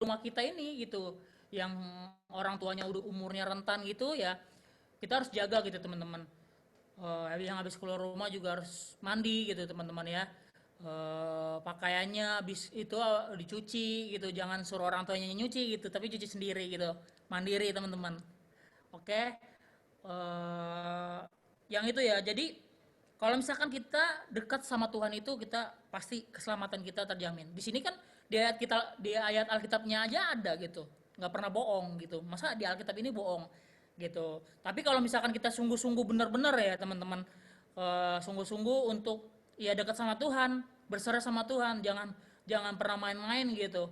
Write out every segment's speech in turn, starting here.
rumah kita ini gitu, yang orang tuanya udah umurnya rentan gitu ya, kita harus jaga gitu teman-teman. Yang habis keluar rumah juga harus mandi gitu teman-teman ya. Pakaiannya habis itu dicuci gitu, jangan suruh orang tuanya nyuci gitu, tapi cuci sendiri gitu, mandiri teman-teman. Oke. Yang itu ya, jadi kalau misalkan kita dekat sama Tuhan itu, kita pasti keselamatan kita terjamin. Di sini kan di ayat Alkitabnya aja ada gitu, nggak pernah bohong gitu. Masa di Alkitab ini bohong gitu. Tapi kalau misalkan kita sungguh-sungguh benar-benar ya teman-teman, sungguh-sungguh untuk ya dekat sama Tuhan, berserah sama Tuhan, jangan jangan pernah main-main gitu.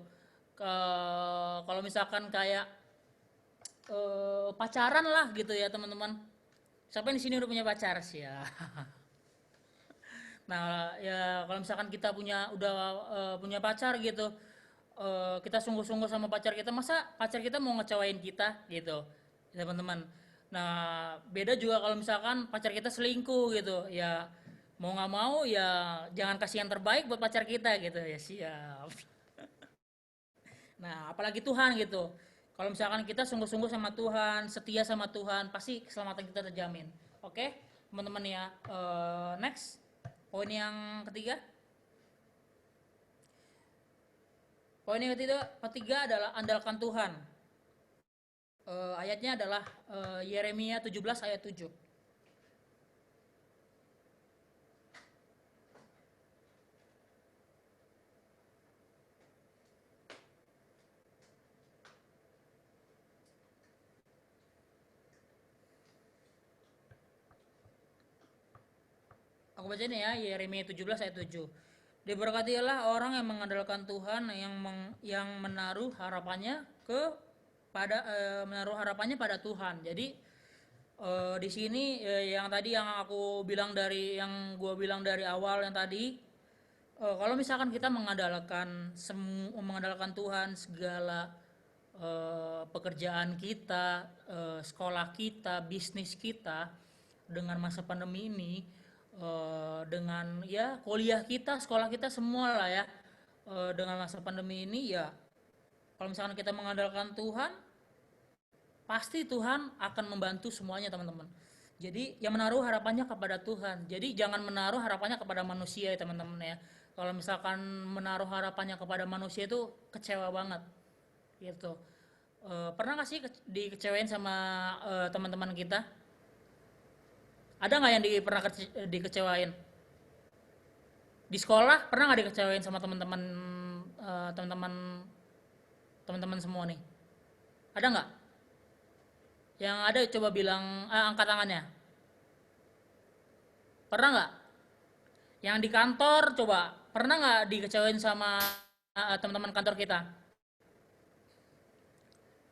Kalau misalkan kayak pacaran lah gitu ya teman-teman. Siapa yang di sini udah punya pacar sih ya? Nah, ya kalau misalkan kita punya pacar gitu, kita sungguh-sungguh sama pacar kita, masa pacar kita mau ngecewain kita gitu, ya, teman-teman. Nah, beda juga kalau misalkan pacar kita selingkuh gitu, ya mau nggak mau ya jangan kasih yang terbaik buat pacar kita gitu ya, siap. Nah, apalagi Tuhan gitu. Kalau misalkan kita sungguh-sungguh sama Tuhan, setia sama Tuhan, pasti keselamatan kita terjamin. Oke, teman-teman ya. Next, poin yang ketiga. Poin yang ketiga adalah andalkan Tuhan. Ayatnya adalah Yeremia 17 ayat 7. Aku baca ini ya, Yeremia 17 ayat 7. Diberkatilah orang yang mengandalkan Tuhan, yang menaruh harapannya menaruh harapannya pada Tuhan. Jadi di sini yang tadi yang aku bilang yang gue bilang dari awal yang tadi, kalau misalkan kita mengandalkan Tuhan segala pekerjaan kita, sekolah kita, bisnis kita dengan masa pandemi ini, dengan ya kuliah kita, sekolah kita semua lah ya, dengan masa pandemi ini ya, kalau misalkan kita mengandalkan Tuhan, pasti Tuhan akan membantu semuanya teman-teman. Jadi yang menaruh harapannya kepada Tuhan. Jadi jangan menaruh harapannya kepada manusia ya teman-teman ya. Kalau misalkan menaruh harapannya kepada manusia itu kecewa banget gitu. Pernah nggak sih dikecewain sama teman-teman kita? Ada nggak yang pernah dikecewain? Di sekolah pernah nggak dikecewain sama teman-teman teman-teman teman-teman semua nih? Ada nggak? Yang ada coba bilang, angkat tangannya. Pernah nggak? Yang di kantor coba, pernah nggak dikecewain sama teman-teman kantor kita?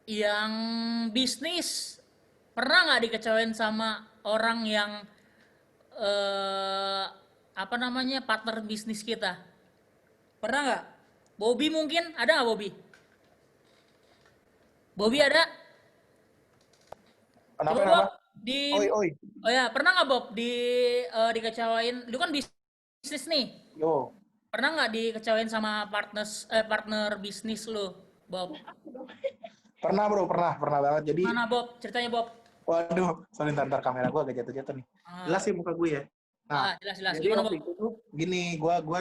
Yang bisnis, pernah nggak dikecewain sama orang yang eh, apa namanya partner bisnis kita? Pernah nggak? Bobby mungkin ada nggak Bobby? Bobby ada? Kenapa Coba Bob di Oi, oi. oh ya pernah nggak Bob dikecewain? Lu kan bisnis nih. Yo. Pernah nggak dikecewain sama partner bisnis lu, Bob? Pernah bro, pernah banget. Jadi, Mana Bob? Ceritanya Bob. waduh, sorry ntar kamera gue agak jatuh-jatuh nih. Jelas Ah, sih muka gue ya. Nah, jelas. jadi Gimana waktu Bob? itu tuh gini, gue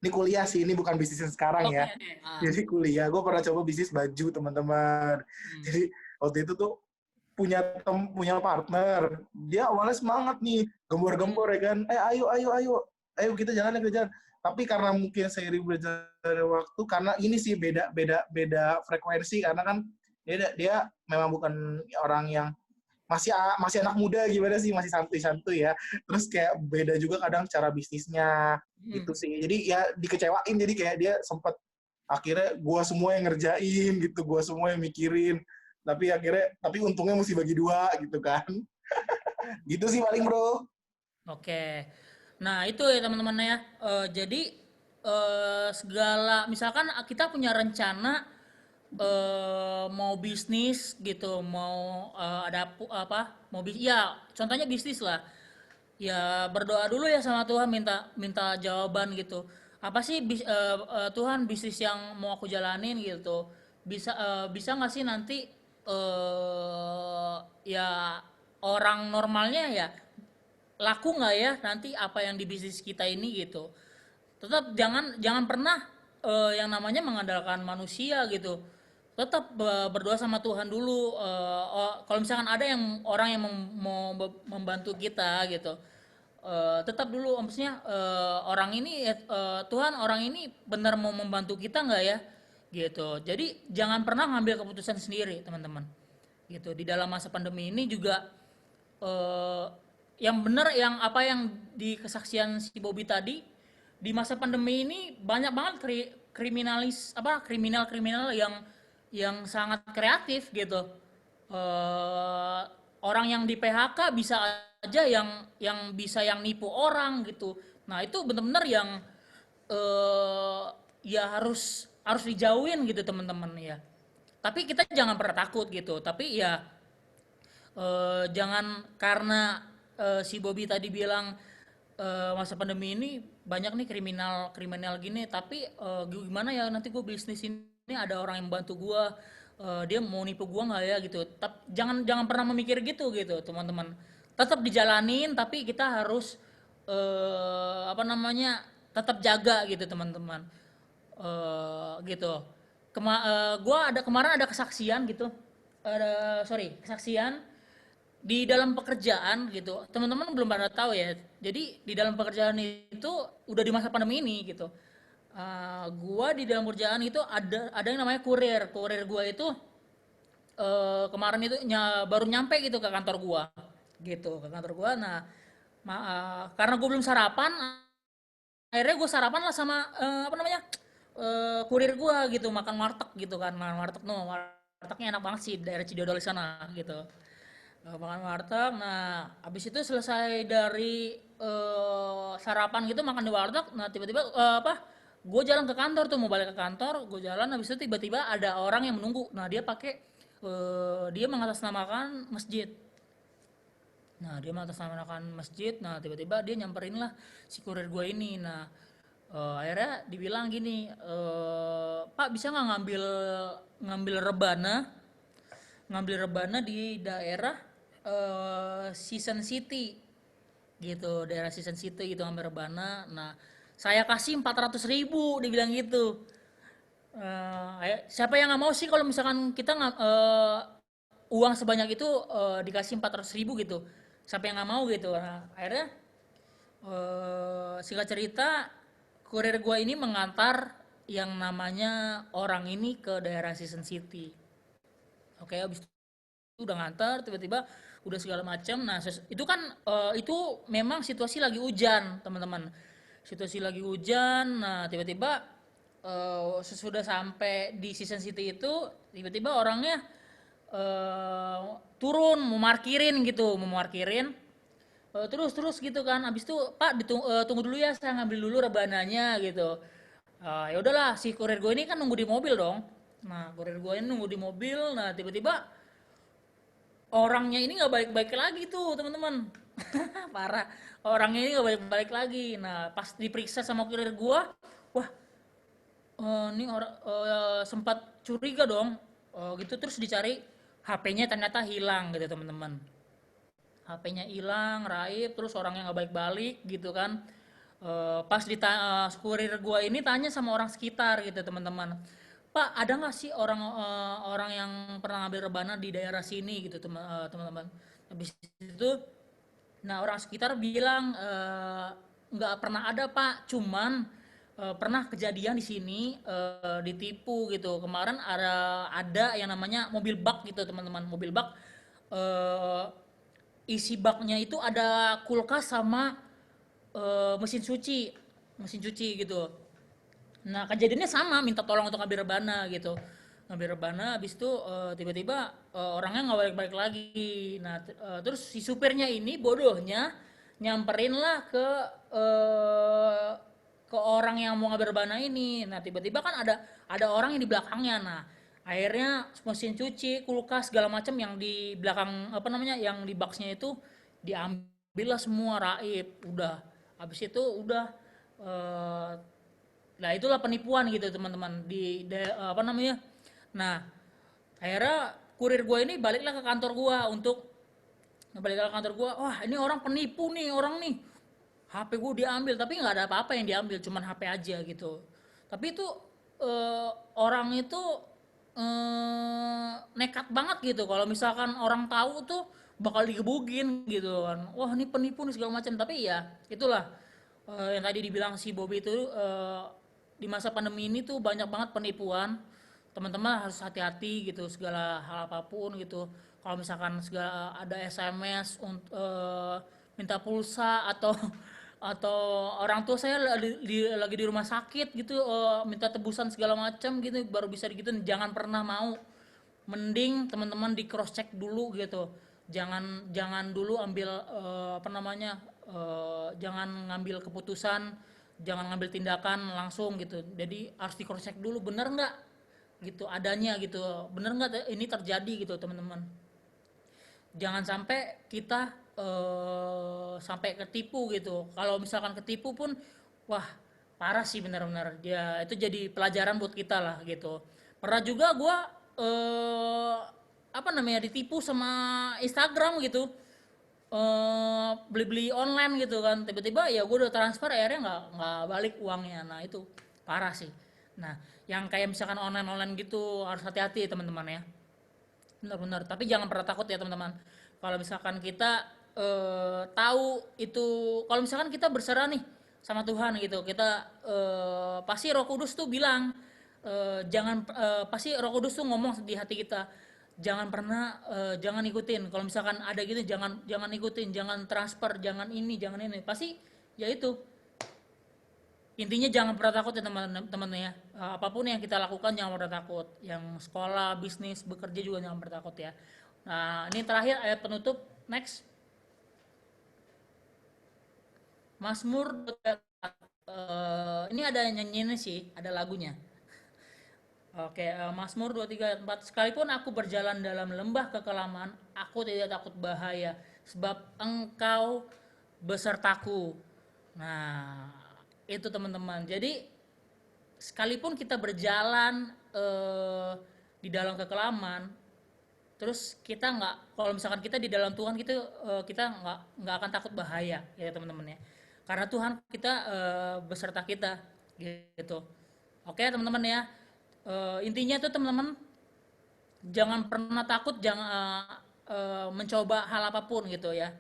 ini kuliah sih, ini bukan bisnis yang sekarang Oke, ya. oke. Jadi kuliah, gue pernah coba bisnis baju teman-teman. Hmm. Jadi waktu itu tuh punya partner, dia awalnya semangat nih, gembor-gembor ya kan, ayo kita jalan. Tapi karena mungkin seiring berjalannya waktu, karena ini sih beda frekuensi, karena kan dia memang bukan orang yang masih anak muda, gimana sih, masih santuy ya. Terus kayak beda juga kadang cara bisnisnya Hmm. gitu sih. Jadi ya dikecewain, jadi kayak dia sempat akhirnya gua semua yang ngerjain gitu, gua semua yang mikirin. Tapi untungnya mesti bagi dua gitu kan. Gitu sih paling bro. Oke. Nah, itu ya teman-teman ya. Jadi segala misalkan kita punya rencana mau bisnis gitu, mau ya contohnya bisnis lah. Ya berdoa dulu ya sama Tuhan, minta minta jawaban gitu. Apa sih Tuhan bisnis yang mau aku jalanin gitu. bisa nggak sih nanti ya orang normalnya ya laku nggak ya nanti apa yang di bisnis kita ini gitu. Tetap jangan jangan pernah yang namanya mengandalkan manusia gitu. Tetap berdoa sama Tuhan dulu. Kalau misalkan ada yang orang yang mau membantu kita gitu, tetap dulu maksudnya orang ini Tuhan orang ini benar mau membantu kita nggak ya gitu. Jadi jangan pernah ngambil keputusan sendiri teman-teman gitu. Di dalam masa pandemi ini juga eh, yang benar yang apa yang di kesaksian si Bobby tadi, di masa pandemi ini banyak banget kriminal-kriminal yang sangat kreatif gitu. Eh, Orang yang di PHK bisa aja yang bisa yang nipu orang gitu. Nah, itu benar-benar yang ya harus dijauhin gitu teman-teman ya. Tapi kita jangan pernah takut gitu. Tapi ya jangan karena si Bobby tadi bilang masa pandemi ini banyak nih kriminal kriminal gini, tapi gimana ya nanti gue bisnis ini ada orang yang bantu gue, dia mau nipu gue nggak ya gitu. Jangan jangan pernah memikir gitu teman-teman. Tetap dijalanin, tapi kita harus apa namanya tetap jaga gitu teman-teman. Gitu. Gua ada kemarin ada kesaksian gitu. Kesaksian di dalam pekerjaan gitu. Teman-teman belum pada tahu ya. Jadi di dalam pekerjaan itu udah di masa pandemi ini gitu. Gua di dalam pekerjaan itu ada yang namanya kurir. Kurir gua itu kemarin itu baru nyampe gitu ke kantor gua. Gitu, ke kantor gua. Nah, karena gue belum sarapan, akhirnya gue sarapan lah sama apa namanya kurir gue gitu, makan warteg gitu kan, makan warteg. No, wartegnya enak banget sih daerah Cidodol sana gitu. Makan warteg. Nah, habis itu selesai dari sarapan gitu makan di warteg. Nah, tiba-tiba apa? Gue jalan ke kantor tuh, mau balik ke kantor, gue jalan habis itu tiba-tiba ada orang yang menunggu. Nah, dia mengatasnamakan masjid. Nah, dia mengatasnamakan masjid. Nah, tiba-tiba dia nyamperin lah si kurir gue ini. Nah, akhirnya dibilang gini, Pak bisa nggak ngambil rebana di daerah Season City gitu, daerah Season City gitu ngambil rebana. Nah, saya kasih 400.000, dibilang gitu. Siapa yang nggak mau sih kalau misalkan kita uang sebanyak itu dikasih 400.000 gitu, siapa yang nggak mau gitu. Nah, akhirnya singkat cerita kurir gua ini mengantar yang namanya orang ini ke daerah Season City. Oke, habis itu udah ngantar, tiba-tiba udah segala macam. Nah, itu kan itu memang situasi lagi hujan teman-teman, situasi lagi hujan. Nah, tiba-tiba sesudah sampai di Season City itu tiba-tiba orangnya turun mau markirin terus gitu kan. Habis itu Pak tunggu dulu ya, saya ngambil dulu rebananya gitu. Ya udahlah, si kurir gue ini kan nunggu di mobil dong. Nah, kurir gue ini nunggu di mobil. Nah, tiba-tiba orangnya ini nggak balik-balik lagi tuh teman-teman. Parah, orangnya ini nggak balik-balik lagi. Nah, pas diperiksa sama kurir gue, wah, ini orang sempat curiga dong. Gitu terus dicari, HP-nya ternyata hilang gitu teman-teman. HP-nya hilang, raib, terus orangnya nggak balik-balik gitu kan. Pas kurir gua ini tanya sama orang sekitar gitu teman-teman, Pak ada nggak sih orang yang pernah ngambil rebana di daerah sini gitu teman-teman. Habis itu, nah orang sekitar bilang nggak pernah ada Pak, cuman pernah kejadian di sini ditipu gitu. Kemarin ada yang namanya mobil bak gitu teman-teman, mobil bak eh, isi baknya itu ada kulkas sama mesin cuci gitu. Nah kejadiannya sama, minta tolong untuk ngambil rebana gitu, ngambil rebana. Habis itu tiba-tiba orangnya nggak balik-balik lagi. Nah terus si supirnya ini bodohnya nyamperin lah eh, ke orang yang mau ngambil rebana ini. Nah tiba-tiba kan ada orang yang di belakangnya. Nah akhirnya mesin cuci, kulkas segala macam yang di belakang apa namanya yang di boxnya itu diambil lah semua, raib. Udah habis itu udah nah itulah penipuan gitu teman-teman apa namanya Nah, akhirnya kurir gue ini baliklah ke kantor gue untuk balik ke kantor gue, wah ini orang penipu nih orang nih, HP gue diambil, tapi nggak ada apa-apa yang diambil, cuman HP aja gitu. Tapi itu orang itu nekat banget gitu. Kalau misalkan orang tahu tuh bakal digebugin gitu kan. Wah ini penipu nih segala macam. Tapi ya itulah yang tadi dibilang si Bobby itu di masa pandemi ini tuh banyak banget penipuan. Teman-teman harus hati-hati gitu segala hal apapun gitu. Kalau misalkan segala ada SMS untuk minta pulsa atau orang tua saya lagi di rumah sakit gitu minta tebusan segala macam gitu baru bisa digituin, jangan pernah mau. Mending teman-teman di cross check dulu gitu, jangan jangan dulu ambil apa namanya jangan ngambil keputusan, jangan ngambil tindakan langsung gitu. Jadi harus di cross check dulu bener nggak gitu adanya gitu, bener nggak ini terjadi gitu teman-teman. Jangan sampai kita sampai ketipu gitu. Kalau misalkan ketipu pun, wah parah sih benar-benar. Ya itu jadi pelajaran buat kita lah gitu. Pernah juga gue apa namanya ditipu sama Instagram gitu. Beli-beli online gitu kan. Tiba-tiba ya gue udah transfer akhirnya nggak balik uangnya. Nah itu parah sih. Nah yang kayak misalkan online-online gitu harus hati-hati teman-teman ya. Benar-benar, tapi jangan pernah takut ya teman-teman. Kalau misalkan kita tahu itu, kalau misalkan kita berserah nih sama Tuhan gitu, kita pasti Roh Kudus tuh bilang, jangan pasti Roh Kudus tuh ngomong di hati kita, jangan pernah jangan ikutin. Kalau misalkan ada gitu, jangan jangan ikutin, jangan transfer, jangan ini, jangan ini. Pasti ya itu intinya jangan pernah takut ya teman-teman ya. Apapun yang kita lakukan jangan pernah takut, yang sekolah bisnis bekerja juga jangan pernah takut ya. Nah ini terakhir ayat penutup, next. Mazmur ini ada nyanyinya sih, ada lagunya. Oke, Mazmur 23 ayat 4. Sekalipun aku berjalan dalam lembah kekelaman, aku tidak takut bahaya, sebab engkau besertaku. Nah, itu teman-teman. Jadi sekalipun kita berjalan di dalam kekelaman, terus kita nggak, kalau misalkan kita di dalam Tuhan kita kita nggak akan takut bahaya ya teman-teman ya, karena Tuhan kita beserta kita gitu. Oke teman-teman ya. Intinya tuh teman-teman jangan pernah takut, jangan mencoba hal apapun gitu ya.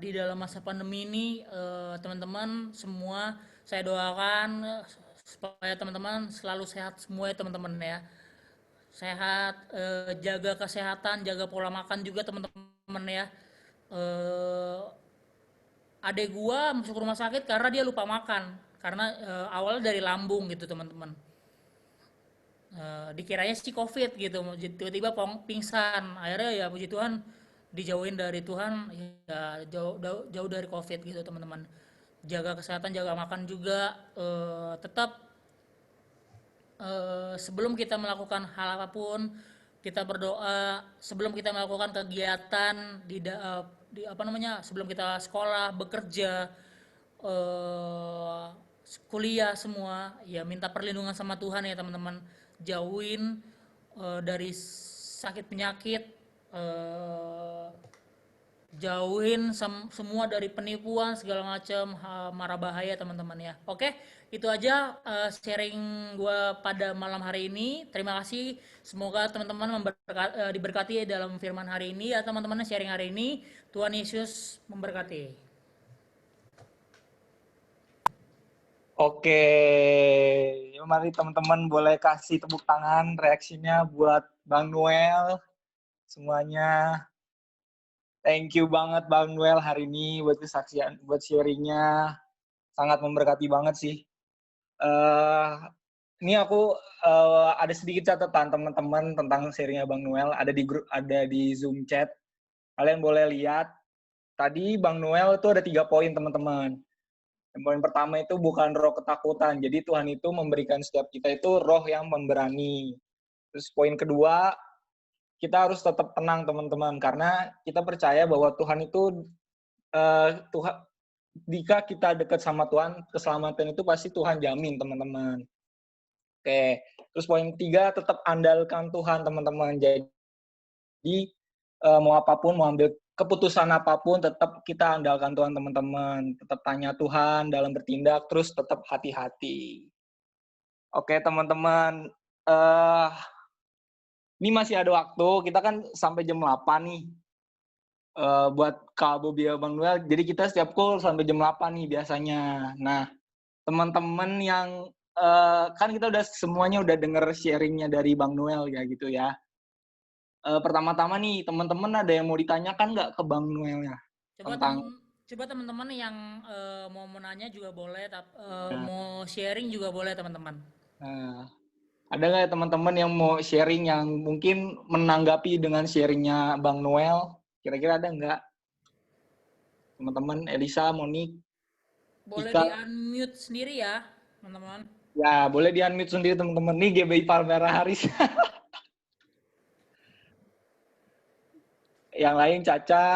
Di dalam masa pandemi ini teman-teman semua saya doakan supaya teman-teman selalu sehat semua ya teman-teman ya. Sehat, jaga kesehatan, jaga pola makan juga teman-teman ya. Adek gua masuk rumah sakit karena dia lupa makan, karena awalnya dari lambung gitu teman-teman. Dikiranya sih covid gitu, tiba-tiba pingsan, akhirnya ya puji Tuhan dijauhin dari Tuhan, ya jauh jauh, jauh dari covid gitu teman-teman. Jaga kesehatan, jaga makan juga, tetap sebelum kita melakukan hal apapun kita berdoa, sebelum kita melakukan kegiatan di apa namanya, sebelum kita sekolah bekerja eh, kuliah semua ya minta perlindungan sama Tuhan ya teman-teman. Jauhin dari sakit penyakit, eh, jauhin semua dari penipuan segala macam mara bahaya teman-teman ya. Oke itu aja sharing gue pada malam hari ini. Terima kasih, semoga teman-teman diberkati dalam firman hari ini ya teman-teman sharing hari ini. Tuhan Yesus memberkati. Oke, mari teman-teman boleh kasih tepuk tangan reaksinya buat Bang Noel semuanya. Thank you banget Bang Noel hari ini buat kesaksian, buat sharingnya, sangat memberkati banget sih. Ini aku ada sedikit catatan teman-teman tentang sharingnya Bang Noel, ada di grup, ada di Zoom chat. Kalian boleh lihat. Tadi Bang Noel itu ada 3 poin teman-teman. Yang poin pertama itu bukan roh ketakutan. Jadi Tuhan itu memberikan setiap kita itu roh yang memberani. Terus poin kedua, kita harus tetap tenang teman-teman. Karena kita percaya bahwa Tuhan itu, Tuhan, jika kita dekat sama Tuhan, keselamatan itu pasti Tuhan jamin teman-teman. Oke. Terus poin ketiga, tetap andalkan Tuhan, teman-teman. Jadi mau apapun, mau ambil keputusan apapun, tetap kita andalkan Tuhan, teman-teman. Tetap tanya Tuhan dalam bertindak, terus tetap hati-hati. Oke, teman-teman. Ini masih ada waktu. Kita kan sampai jam 8 nih. Buat Kak Bobi Bang Noel. Jadi kita setiap call sampai jam 8 nih biasanya. Nah, teman-teman yang kan kita udah semuanya udah denger sharingnya dari Bang Noel ya gitu ya. Pertama-tama nih, teman-teman ada yang mau ditanyakan nggak ke Bang Noel ya? Coba teman-teman yang mau menanya juga boleh, Nah, mau sharing juga boleh teman-teman. nah, ada nggak ya teman-teman yang mau sharing yang mungkin menanggapi dengan sharingnya Bang Noel? Kira-kira ada nggak? Teman-teman, Elisa, Monik, Boleh Ika. di-unmute sendiri ya, teman-teman. Ya, boleh di-unmute sendiri teman-teman. Nih GBI Palmera Haris. Yang lain Caca,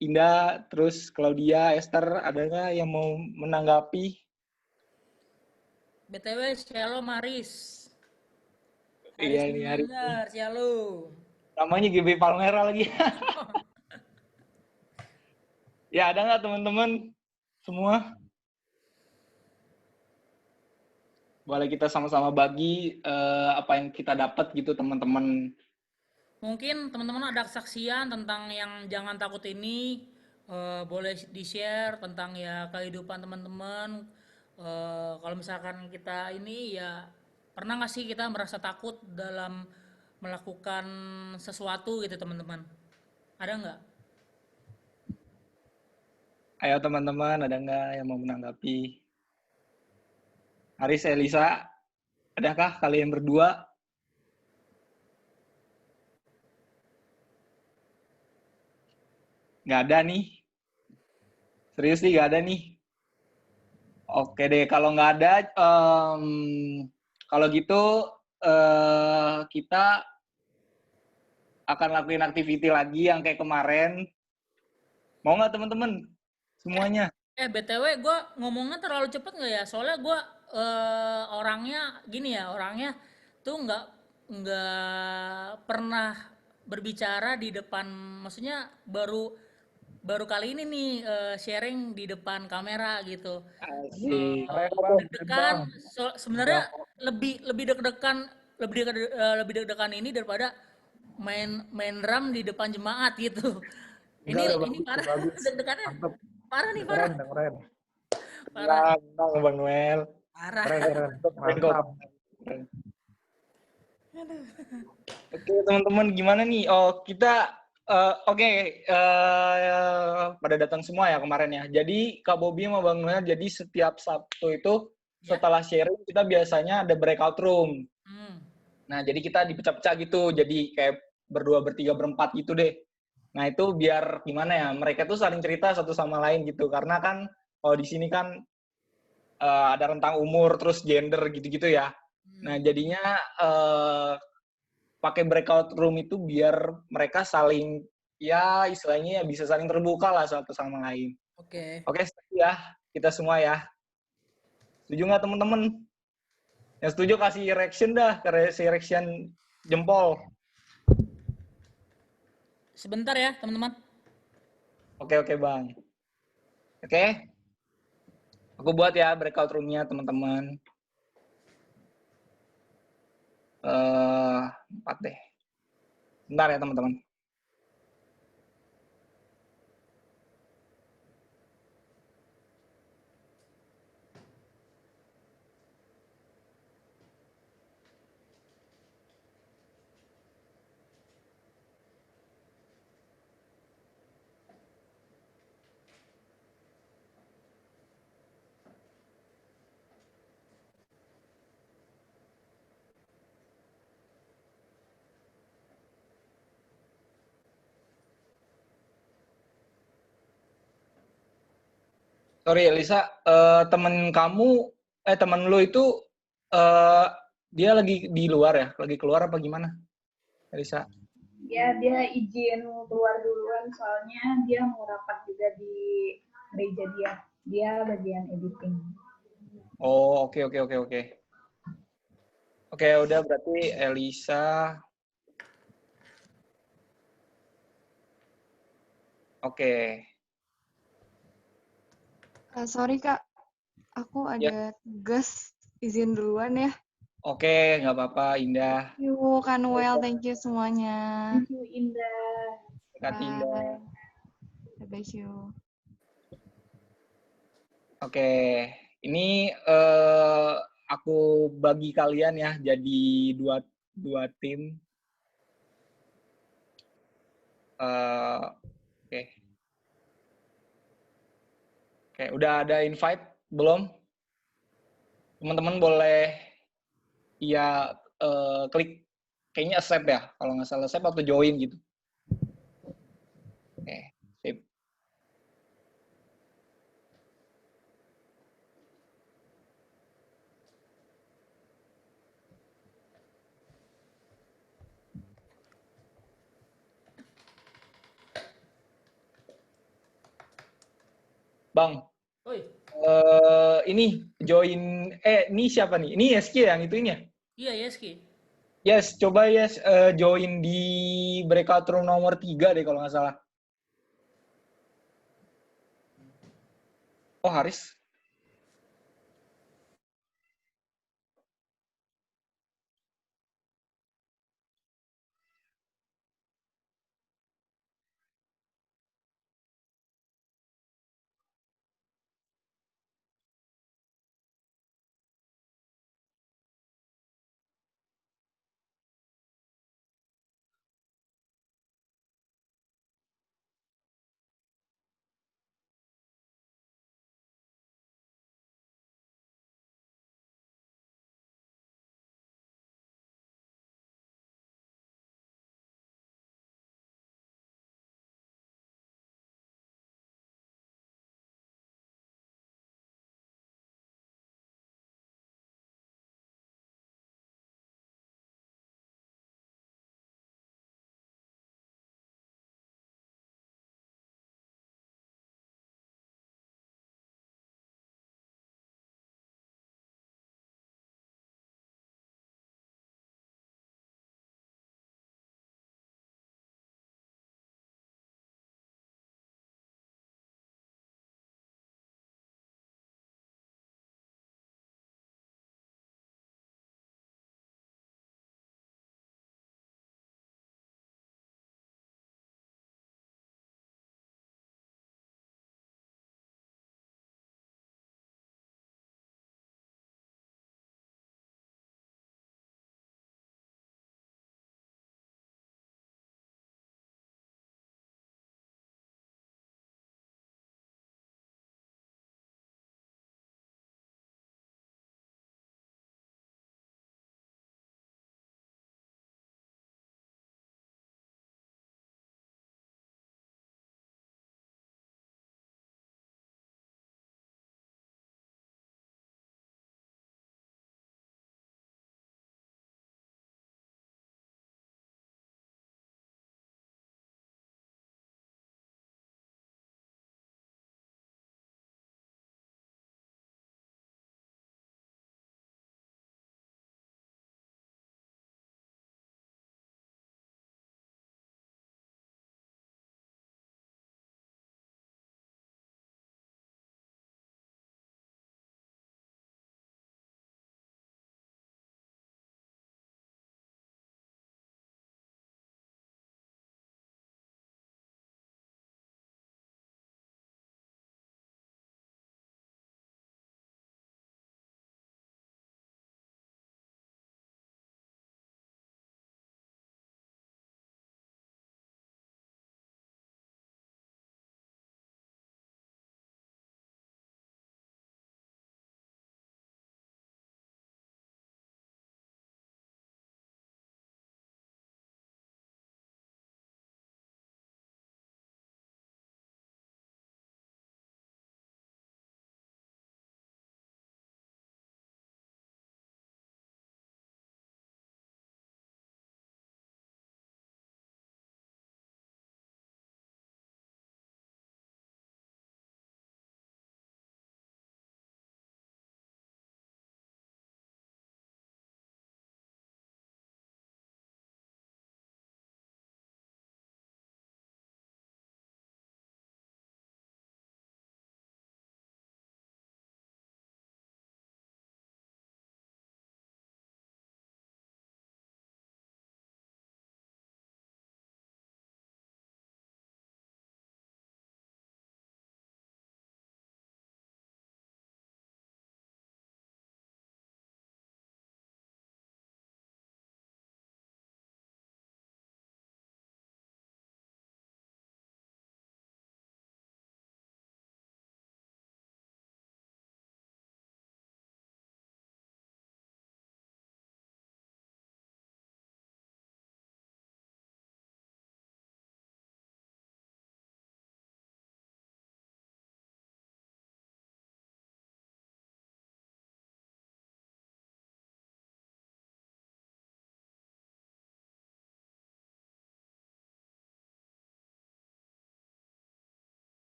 Indah, terus Claudia, Esther, ada nggak yang mau menanggapi? BTW, Shalom Haris. Iya Haris ini hari ini. Miniander, Shalom. Namanya GBI Palmera lagi. Ya, ada nggak teman-teman semua? Boleh kita sama-sama bagi apa yang kita dapat gitu teman-teman. Mungkin teman-teman ada kesaksian tentang yang jangan takut ini, boleh di-share tentang ya kehidupan teman-teman. Kalau misalkan kita ini ya pernah nggak sih kita merasa takut dalam melakukan sesuatu gitu teman-teman? Ada nggak? Ayo teman-teman, ada nggak yang mau menanggapi? Haris, Elisa, adakah kalian berdua? Nggak ada nih. Serius nih, nggak ada nih. Oke deh, kalau nggak ada, kalau gitu kita akan lakuin aktiviti lagi yang kayak kemarin. Mau nggak teman-teman? Semuanya. BTW gue ngomongnya terlalu cepet nggak ya? Soalnya gue orangnya gini ya, orangnya tuh nggak pernah berbicara di depan, maksudnya baru baru kali ini nih sharing di depan kamera gitu. Asik. Keren bang, keren Deg-degan, bang. sebenarnya lebih deg-degan, lebih deg-degan ini daripada main drum di depan jemaat gitu. Enggak, udah Ini bagus, udah parah, bagus. deg-degannya Mantep, parah nih, udah keren, parah. udah keren. Parah, Bang Bang Noel. parah. Keren, keren. Keren kok. Mantap. Keren. Oke teman-teman, gimana nih? Oh kita oke, pada datang semua ya kemarin ya. Jadi Kak Bobi sama Bang Noel, jadi setiap Sabtu itu Ya. setelah sharing kita biasanya ada breakout room. Hmm. Nah jadi kita dipecah-pecah gitu, jadi kayak berdua, bertiga, berempat gitu deh. Nah itu biar gimana ya? Mereka tuh saling cerita satu sama lain gitu. Karena kan kalau di sini kan ada rentang umur, terus gender gitu-gitu ya. Nah jadinya pakai breakout room itu biar mereka saling ya istilahnya ya bisa saling terbuka lah satu sama lain. Oke. Oke, setuju ya kita semua ya. Setuju nggak teman-teman? Yang setuju kasih reaction dah, kasih reaction jempol. Sebentar ya, teman-teman. Oke bang. Oke, aku buat ya breakout roomnya teman-teman. 4 deh. Bentar ya teman-teman. Sorry Elisa, temen lu itu dia lagi di luar ya? Lagi keluar apa gimana? Elisa? Ya, dia izin keluar duluan soalnya dia mau rapat juga di gereja dia. Dia bagian editing. Oh, oke. Oke, udah berarti Elisa. Oke. Sorry Kak, aku Ya. ada tugas, izin duluan ya. Oke, nggak apa-apa, Indah. Thank you Kak Noel, thank you semuanya. Thank you, Indah. Kak Indah. Bye. Bless you. Oke, ini aku bagi kalian ya jadi dua tim. Oke. Oke, udah ada invite belum? Teman-teman boleh ya klik kayaknya accept ya, kalau nggak salah accept atau join gitu. Oke, sip. Bang, Oi, ini join, ini siapa nih? Ini SK yang itu ini ya? iya Yeski. Yes, coba yes join di breakout room nomor 3 deh kalau nggak salah. Oh, Haris.